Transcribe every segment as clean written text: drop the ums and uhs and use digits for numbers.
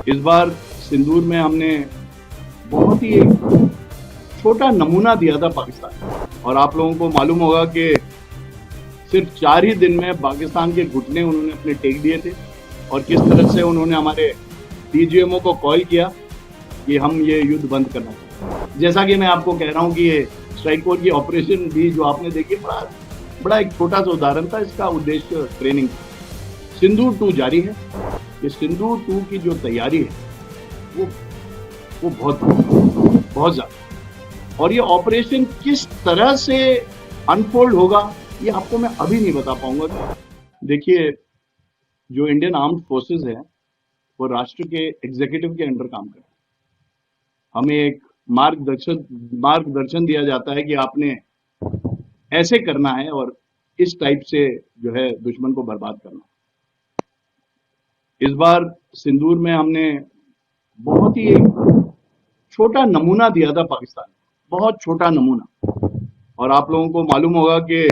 इस बार सिंदूर में हमने बहुत ही एक छोटा नमूना दिया था पाकिस्तान को। और आप लोगों को मालूम होगा कि सिर्फ 4 ही दिन में पाकिस्तान के घुटने उन्होंने अपने टेक दिए थे और किस तरह से उन्होंने हमारे डीजीएमओ को कॉल किया कि हम ये युद्ध बंद करना चाहते हैं। जैसा कि मैं आपको कह रहा हूं कि ये स्ट्राइक फोर्स की ऑपरेशन भी जो आपने देखी बड़ा एक छोटा सा उदाहरण था। इसका उद्देश्य ट्रेनिंग था। सिंदूर 2 जारी है। ये सिंदूर 2 की जो तैयारी है वो बहुत ज्यादा, और ये ऑपरेशन किस तरह से अनफोल्ड होगा ये आपको मैं अभी नहीं बता पाऊंगा। देखिए, जो इंडियन आर्म्ड फोर्सेस है वो राष्ट्र के एग्जीक्यूटिव के अंडर काम करते हैं। हमें एक मार्गदर्शन दिया जाता है कि आपने ऐसे करना है और इस टाइप से जो है दुश्मन को बर्बाद करना। इस बार सिंदूर में हमने बहुत ही एक छोटा नमूना दिया था पाकिस्तान को, बहुत छोटा नमूना। और आप लोगों को मालूम होगा कि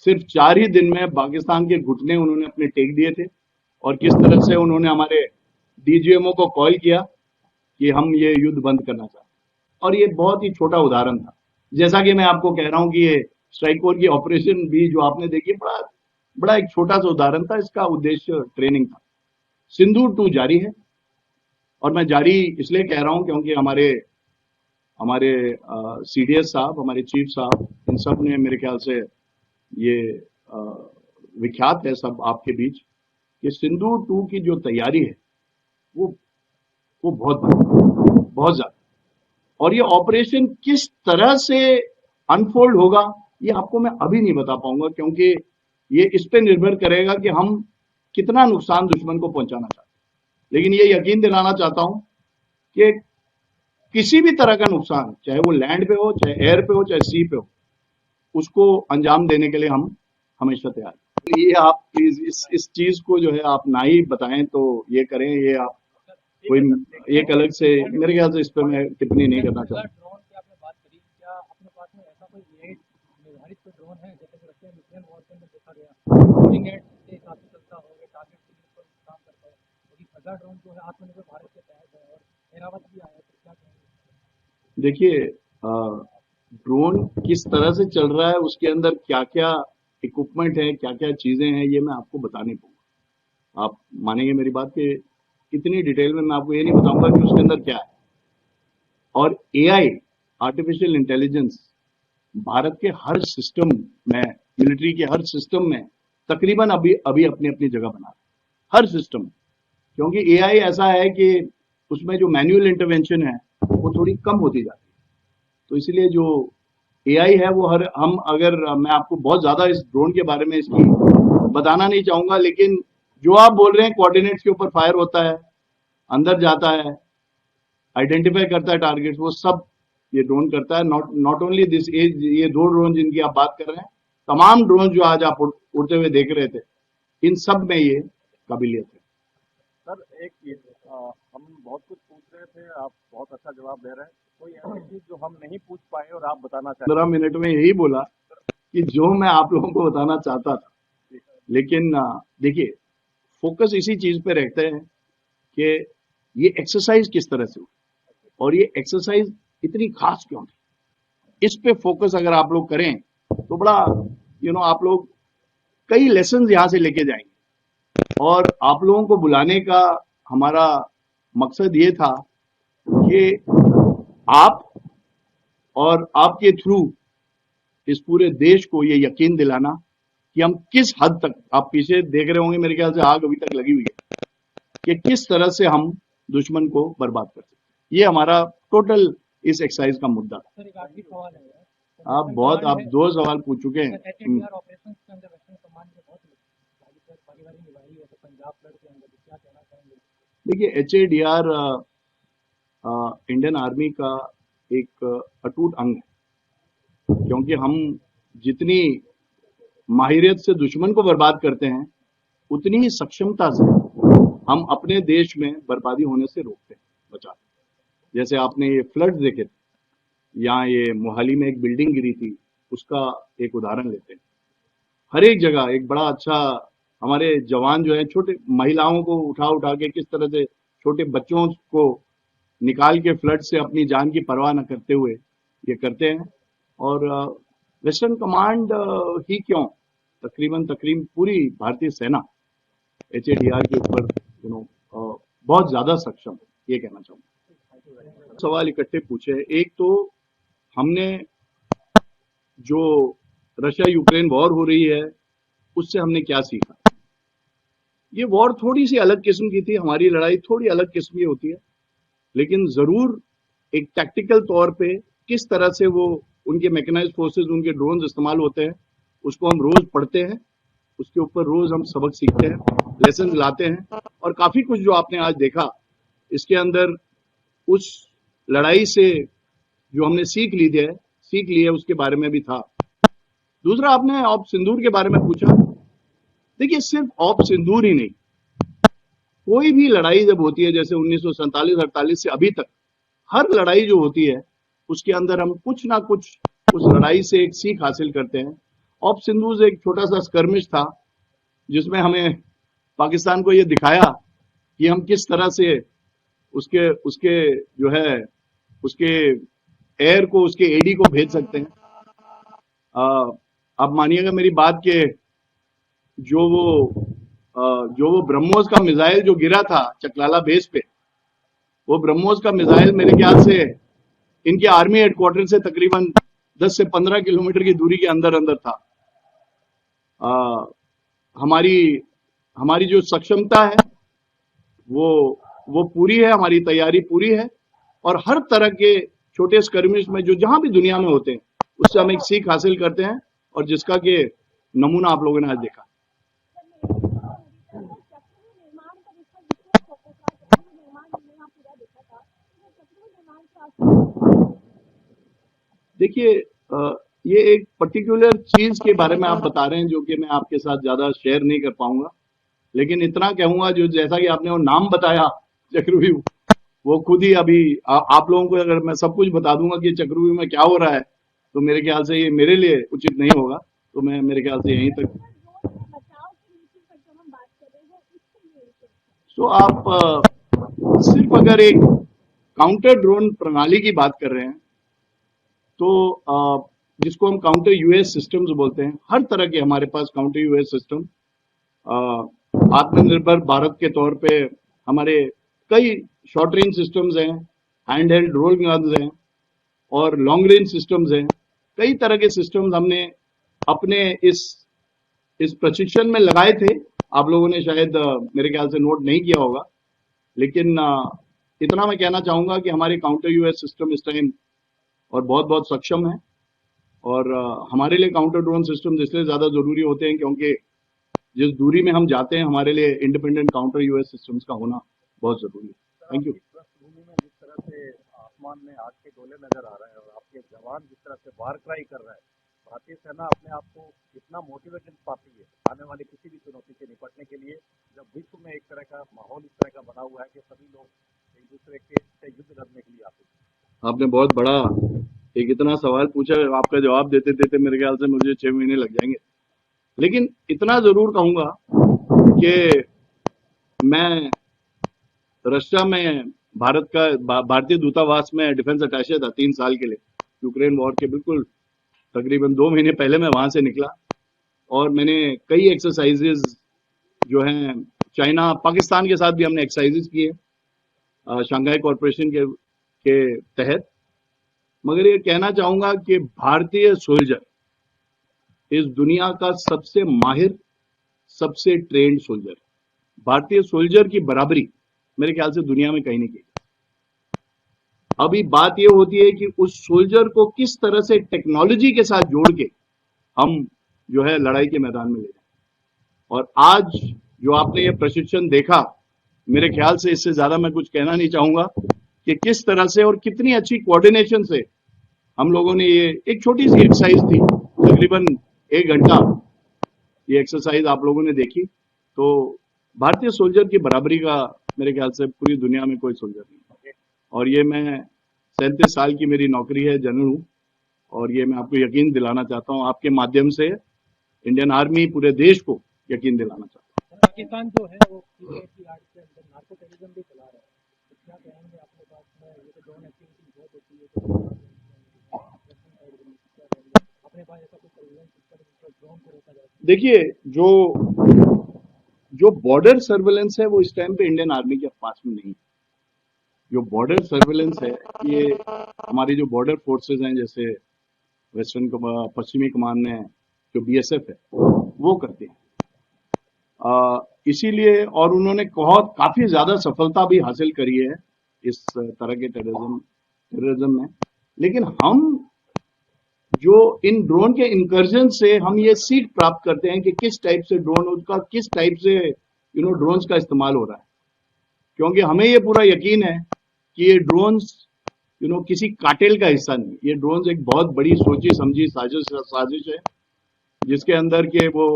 सिर्फ 4 ही दिन में पाकिस्तान के घुटने उन्होंने अपने टेक दिए थे और किस तरह से उन्होंने हमारे डीजीएमओ को कॉल किया कि हम ये युद्ध बंद करना चाहते हैं। और ये बहुत ही छोटा उदाहरण था। जैसा कि मैं आपको कह रहा हूं कि ये स्ट्राइक फोर्स की ऑपरेशन भी जो आपने देखी बड़ा एक छोटा सा उदाहरण था। इसका उद्देश्य ट्रेनिंग था। सिंदूर 2 जारी है, और मैं जारी इसलिए कह रहा हूं क्योंकि हमारे सीडीएस साहब, हमारे चीफ साहब, इन सब ने मेरे ख्याल से ये विख्यात है सब आपके बीच कि सिंदूर 2 की जो तैयारी है वो बहुत ज्यादा, और ये ऑपरेशन किस तरह से अनफोल्ड होगा ये आपको मैं अभी नहीं बता पाऊंगा, क्योंकि ये इस पे निर्भर करेगा कि हम कितना नुकसान दुश्मन को पहुंचाना चाहते हैं। लेकिन ये यकीन दिलाना चाहता हूं कि किसी भी तरह का नुकसान, चाहे वो लैंड पे हो, चाहे एयर पे हो, चाहे सी पे हो, उसको अंजाम देने के लिए हम हमेशा तैयार हैं। ये आप प्लीज इस चीज को जो है आप ना ही बताएं तो ये करें। ये आप कोई एक अलग से, मेरे ख्याल से इस पर मैं टिप्पणी नहीं करना चाहता। ड्रोन की आपने बात करी, क्या अपने पास में ऐसा कोई निर्धारित कोई ड्रोन है, जैसे कि रशिया यूक्रेन वॉर के अंदर देखा गया कोऑर्डिनेट के हिसाब से चलता हो, टारगेट के ऊपर काम करता हो, क्योंकि फजा ड्रोन जो है आत्मनिर्भर भारत के तहत है और एरावत भी आया है, तो क्या कहेंगे? देखिए, ड्रोन किस तरह से चल रहा है, उसके अंदर क्या क्या इक्विपमेंट है, क्या क्या चीजें हैं, ये मैं आपको बता नहीं पाऊंगा। आप मानेंगे मेरी बात कि इतनी डिटेल में मैं आपको ये नहीं बताऊंगा कि उसके अंदर क्या है। और एआई, आर्टिफिशियल इंटेलिजेंस, भारत के हर सिस्टम में, मिलिट्री के हर सिस्टम में तकरीबन अभी अपनी अपनी जगह बना है, हर सिस्टम। क्योंकि एआई ऐसा है कि उसमें जो मैन्युअल इंटरवेंशन है वो थोड़ी कम होती जाती है। तो इसलिए जो एआई है वो मैं आपको बहुत ज्यादा इस ड्रोन के बारे में इसकी बताना नहीं चाहूंगा, लेकिन जो आप बोल रहे हैं कोऑर्डिनेट्स के ऊपर फायर होता है, अंदर जाता है, आइडेंटिफाई करता है टारगेट्स, वो सब ये ड्रोन करता है। नॉट ओनली दिस एज, ये 2 ड्रोन जिनकी आप बात कर रहे हैं, तमाम ड्रोन जो आज आप उड़ते हुए देख रहे थे, इन सब में ये काबिलियत है। सर एक चीज, हम बहुत कुछ पूछ रहे थे, आप बहुत अच्छा जवाब दे रहे हैं। कोई ऐसी चीज जो हम नहीं पूछ पाए और आप बताना चाहते? 15 मिनट में यही बोला कि जो मैं आप लोगों को बताना चाहता था। लेकिन देखिए, फोकस इसी चीज पे रखते हैं कि ये एक्सरसाइज किस तरह से हुई और ये एक्सरसाइज इतनी खास क्यों थी। इस पे फोकस अगर आप लोग करें तो बड़ा आप लोग कई लेसन यहां से लेके जाएंगे। और आप लोगों को बुलाने का हमारा मकसद ये था कि आप और आपके थ्रू इस पूरे देश को ये यकीन दिलाना कि हम किस हद तक, आप पीछे देख रहे होंगे मेरे ख्याल से आग अभी तक लगी हुई है, कि किस तरह से हम दुश्मन को बर्बाद कर सकते हैं। ये हमारा टोटल इस एक्सरसाइज का मुद्दा था। सर एक आखिरी सवाल है, आप 2 सवाल पूछ चुके हैं। ऑपरेशन के अंदर वेस्टर्न कमांड में बहुत भागीदारी निभाई है, तो पंजाब फ्लड के अंदर क्या कहना चाहेंगे? देखिए, HADR इंडियन आर्मी का एक अटूट अंग है, क्योंकि हम जितनी माहिरियत से दुश्मन को बर्बाद करते हैं उतनी ही सक्षमता से हम अपने देश में बर्बादी होने से रोकते हैं, बचाते हैं। जैसे आपने ये फ्लड देखे थे, यहाँ ये मोहाली में एक बिल्डिंग गिरी थी, उसका एक उदाहरण लेते हैं। हर एक जगह एक बड़ा अच्छा, हमारे जवान जो है छोटे महिलाओं को उठा उठा के किस तरह से छोटे बच्चों को निकाल के फ्लड से अपनी जान की परवाह न करते हुए ये करते हैं। और वेस्टर्न कमांड ही क्यों, तकरीबन पूरी भारतीय सेना HADR के ऊपर बहुत ज्यादा सक्षम है, ये कहना चाहूंगा। सवाल इकट्ठे पूछे। एक तो हमने जो रशिया यूक्रेन वॉर हो रही है उससे हमने क्या सीखा। ये वॉर थोड़ी सी अलग किस्म की थी, हमारी लड़ाई थोड़ी अलग किस्म की होती है, लेकिन जरूर एक टैक्टिकल तौर पे किस तरह से वो उनके मैकेनाइज्ड फोर्सेस, उनके ड्रोन्स इस्तेमाल होते हैं, उसको हम रोज पढ़ते हैं, उसके ऊपर रोज हम सबक सीखते हैं, लेसन लाते हैं। और काफी कुछ जो आपने आज देखा इसके अंदर उस लड़ाई से जो हमने सीख ली है उसके बारे में भी था। दूसरा, आपने ऑपरेशन सिंदूर के बारे में पूछा। देखिए, सिर्फ ऑपरेशन सिंदूर ही नहीं, कोई भी लड़ाई जब होती है, जैसे 1947-48 से अभी तक हर लड़ाई जो होती है उसके अंदर हम कुछ ना कुछ उस लड़ाई से एक सीख हासिल करते हैं। ऑपरेशन सिंदूर एक छोटा सा स्कर्मिश था जिसमें हमें पाकिस्तान को ये दिखाया कि हम किस तरह से उसके उसके जो है उसके एयर को, उसके एडी को भेज सकते हैं। अब मानिएगा मेरी बात के जो वो ब्रह्मोस का मिसाइल जो गिरा था चकलाला बेस पे, वो ब्रह्मोस का मिसाइल मेरे ख्याल से इनके आर्मी हेडक्वार्टर से तकरीबन 10 से 15 किलोमीटर की दूरी के अंदर अंदर था। हमारी जो सक्षमता है वो पूरी है, हमारी तैयारी पूरी है, और हर तरह के छोटे स्कर्मिश में जो जहां भी दुनिया में होते हैं उससे हम एक सीख हासिल करते हैं, और जिसका के नमूना आप लोगों ने आज देखा। देखिए, ये एक पर्टिकुलर चीज के बारे में आप बता रहे हैं जो कि मैं आपके साथ ज्यादा शेयर नहीं कर पाऊंगा, लेकिन इतना कहूंगा जो जैसा कि आपने वो नाम बताया चक्रव्यूह, वो खुद ही अभी आप लोगों को अगर मैं सब कुछ बता दूंगा कि चक्रव्यूह में क्या हो रहा है तो मेरे ख्याल से ये मेरे लिए उचित नहीं होगा, तो मैं मेरे ख्याल से यहीं तक। तो आप सिर्फ अगर एक काउंटर ड्रोन प्रणाली की बात कर रहे हैं तो जिसको हम काउंटर यूएस सिस्टम्स बोलते हैं, हर तरह के हमारे पास काउंटर यूएस सिस्टम, आत्मनिर्भर भारत के तौर पे हमारे कई शॉर्ट रेंज सिस्टम्स हैं, हैंड हेल्ड रोल गन्स हैं, और लॉन्ग रेंज सिस्टम्स हैं। कई तरह के सिस्टम्स हमने अपने इस प्रशिक्षण में लगाए थे। आप लोगों ने शायद मेरे ख्याल से नोट नहीं किया होगा, लेकिन इतना मैं कहना चाहूंगा कि हमारे काउंटर यूएस सिस्टम इस टाइम और बहुत बहुत सक्षम है, और हमारे लिए काउंटर ड्रोन सिस्टम इसलिए ज्यादा जरूरी होते हैं क्योंकि जिस दूरी में हम जाते हैं हमारे लिए इंडिपेंडेंट काउंटर यूएस सिस्टम्स का होना बहुत जरूरी है। Thank you. पृष्ठभूमि में जिस तरह से आसमान में आग के गोले नजर आ रहे हैं और आपके जवान जिस तरह से वार क्राई कर रहे हैं, भारतीय सेना अपने आप को कितना मोटिवेशन पाती है आने वाली किसी भी चुनौती से निपटने के लिए, जब विश्व में एक तरह का माहौल इस तरह का बना हुआ है कि सभी लोग एक दूसरे के से युद्ध लड़ने के लिए आते हैं। आपने बहुत बड़ा एक इतना सवाल पूछा, आपका जवाब देते देते मेरे ख्याल से मुझे 6 महीने लग जाएंगे, लेकिन इतना जरूर कहूंगा कि मैं रशिया में भारतीय दूतावास में डिफेंस अटैचे था 3 साल के लिए। यूक्रेन वॉर के बिल्कुल तकरीबन 2 महीने पहले मैं वहां से निकला, और मैंने कई एक्सरसाइजेज जो हैं चाइना पाकिस्तान के साथ भी हमने एक्सरसाइजेज किए शंघाई कॉरपोरेशन के तहत। मगर ये कहना चाहूंगा कि भारतीय सोल्जर इस दुनिया का सबसे माहिर, सबसे ट्रेंड सोल्जर, भारतीय सोल्जर की बराबरी मेरे ख्याल से दुनिया में कहीं नहीं की। अभी बात यह होती है कि उस सोल्जर को किस तरह से टेक्नोलॉजी के साथ जोड़ के हम जो है लड़ाई के मैदान में ले जाए। और आज जो आपने ये प्रशिक्षण देखा, मेरे ख्याल से इससे ज्यादा मैं कुछ कहना नहीं चाहूंगा कि किस तरह से और कितनी अच्छी कोऑर्डिनेशन से हम लोगों ने ये एक छोटी सी एक्सरसाइज थी, तकरीबन 1 घंटा ये एक्सरसाइज आप लोगों ने देखी, तो भारतीय सोल्जर की बराबरी का मेरे ख्याल से पूरी दुनिया में कोई सोल्जर नहीं। और ये मैं 37 साल की मेरी नौकरी है, जनरल हूँ, और ये मैं आपको यकीन दिलाना चाहता हूँ आपके माध्यम से, इंडियन आर्मी पूरे देश को यकीन दिलाना चाहता हूँ। पाकिस्तान जो है वो के अंदर नार्को टेररिज्म भी चला रहा है, क्या कहेंगे अपने पास में ये तो ड्रोन एक्टिविटी बहुत होती है तो वेस्टर्न साइड में क्या कहेंगे अपने पास ऐसा कोई सर्विलेंस सिस्टम जिससे ड्रोन को रोका जा सके? देखिए, जो बॉर्डर सर्वेलेंस है वो इस टाइम पे इंडियन आर्मी के पास में नहीं है। जो बॉर्डर सर्वेलेंस है ये हमारी जो बॉर्डर फोर्सेस हैं, जैसे पश्चिमी कमान में जो बीएसएफ है वो करते हैं। इसीलिए और उन्होंने काफी ज्यादा सफलता भी हासिल करी है इस तरह के टेररिज्म में। लेकिन हम जो इन ड्रोन के इंकर्जन से हम ये सीख प्राप्त करते हैं कि किस टाइप से किस टाइप से ड्रोन्स का इस्तेमाल हो रहा है, क्योंकि हमें ये पूरा यकीन है कि ये ड्रोन्स किसी कार्टेल का हिस्सा नहीं। ये ड्रोन्स एक बहुत बड़ी सोची समझी साजिश है जिसके अंदर के वो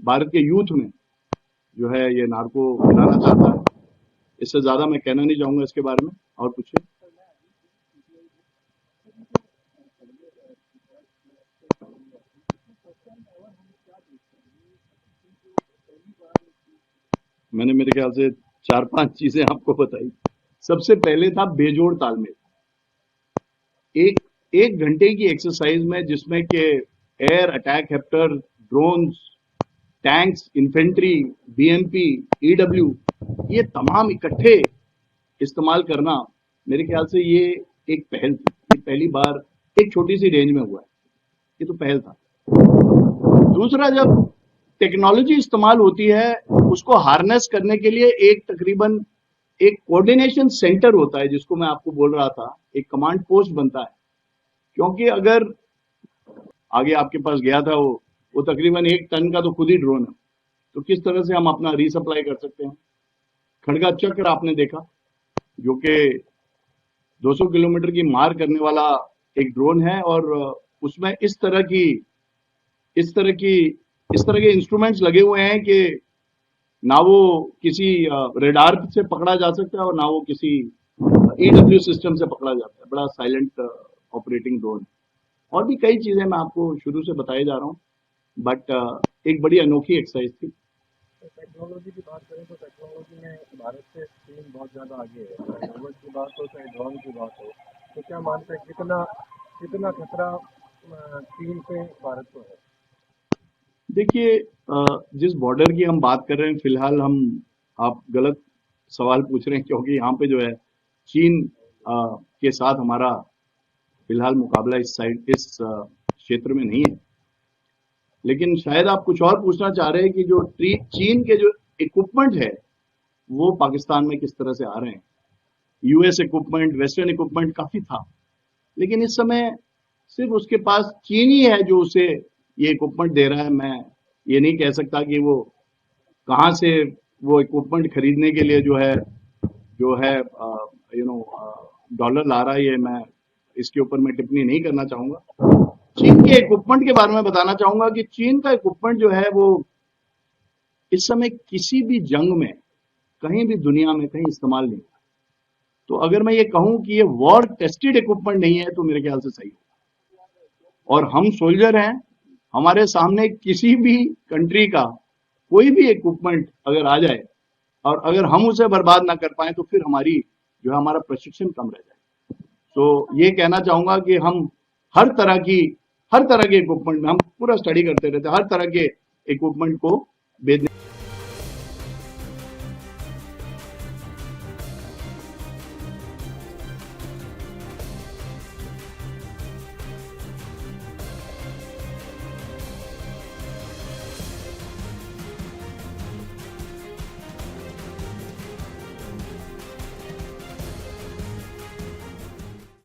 भारत के यूथ में जो है ये नार्को बनाना चाहता है। इससे ज्यादा मैं कहना नहीं चाहूंगा इसके बारे में। और पूछिए। मैंने मेरे ख्याल से 4-5 चीजें आपको बताई। सबसे पहले था बेजोड़ तालमेल। एक घंटे की एक्सरसाइज में जिसमें के एयर अटैक हेप्टर, drones, tanks, infantry, BMP, EW, ये तमाम इकट्ठे इस्तेमाल करना, मेरे ख्याल से ये एक पहल थी। ये पहली बार एक छोटी सी रेंज में हुआ है। ये तो पहल था। दूसरा, जब टेक्नोलॉजी इस्तेमाल होती है उसको हार्नेस करने के लिए तकरीबन एक कोऑर्डिनेशन सेंटर होता है, जिसको मैं आपको बोल रहा था, एक कमांड पोस्ट बनता है। क्योंकि अगर आगे आपके पास गया था वो तकरीबन 1 टन का तो खुद ही ड्रोन है, तो किस तरह से हम अपना रीसप्लाई कर सकते हैं। खड़गा चक्र आपने देखा, जो कि 200 किलोमीटर की मार करने वाला एक ड्रोन है, और उसमें इस तरह के इंस्ट्रूमेंट्स लगे हुए हैं कि ना वो किसी रेडार से पकड़ा जा सकता है और ना वो किसी ईडब्ल्यू सिस्टम से पकड़ा जाता है। बड़ा साइलेंट ऑपरेटिंग ड्रोन। और भी कई चीजें मैं आपको शुरू से बताए जा रहा हूँ, बट एक बड़ी अनोखी एक्सरसाइज थी। तो टेक्नोलॉजी की बात करें तो टेक्नोलॉजी में भारत से चीन बहुत ज़्यादा आगे है। चाहे रोबोट की बात हो, चाहे ड्रोन की बात हो, तो क्या मानते हैं कितना खतरा चीन से भारत को है? देखिए, जिस बॉर्डर की हम बात कर रहे हैं, फिलहाल आप गलत सवाल पूछ रहे हैं, क्योंकि यहाँ पे जो है चीन के साथ हमारा फिलहाल मुकाबला इस क्षेत्र में नहीं है। लेकिन शायद आप कुछ और पूछना चाह रहे हैं कि जो चीन के जो इक्विपमेंट है वो पाकिस्तान में किस तरह से आ रहे हैं। यूएस इक्विपमेंट, वेस्टर्न इक्विपमेंट काफी था, लेकिन इस समय सिर्फ उसके पास चीन ही है जो उसे ये इक्विपमेंट दे रहा है। मैं ये नहीं कह सकता कि वो कहाँ से वो इक्विपमेंट खरीदने के लिए जो है डॉलर ला रहा है। ये मैं इसके ऊपर मैं टिप्पणी नहीं करना चाहूंगा। चीन के इक्विपमेंट के बारे में बताना चाहूंगा कि चीन का इक्विपमेंट जो है वो इस समय किसी भी जंग में कहीं भी दुनिया में कहीं इस्तेमाल नहीं होता। तो अगर मैं ये कहूं कि ये वॉर टेस्टेड इक्विपमेंट नहीं है तो मेरे ख्याल से सही होगा। और हम सोल्जर हैं, हमारे सामने किसी भी कंट्री का कोई भी इक्विपमेंट अगर आ जाए और अगर हम उसे बर्बाद ना कर पाए तो फिर हमारा प्रशिक्षण कम रह जाए। तो ये कहना चाहूंगा कि हम हर तरह के इक्विपमेंट में हम पूरा स्टडी करते रहते हैं, हर तरह के इक्विपमेंट को भेजने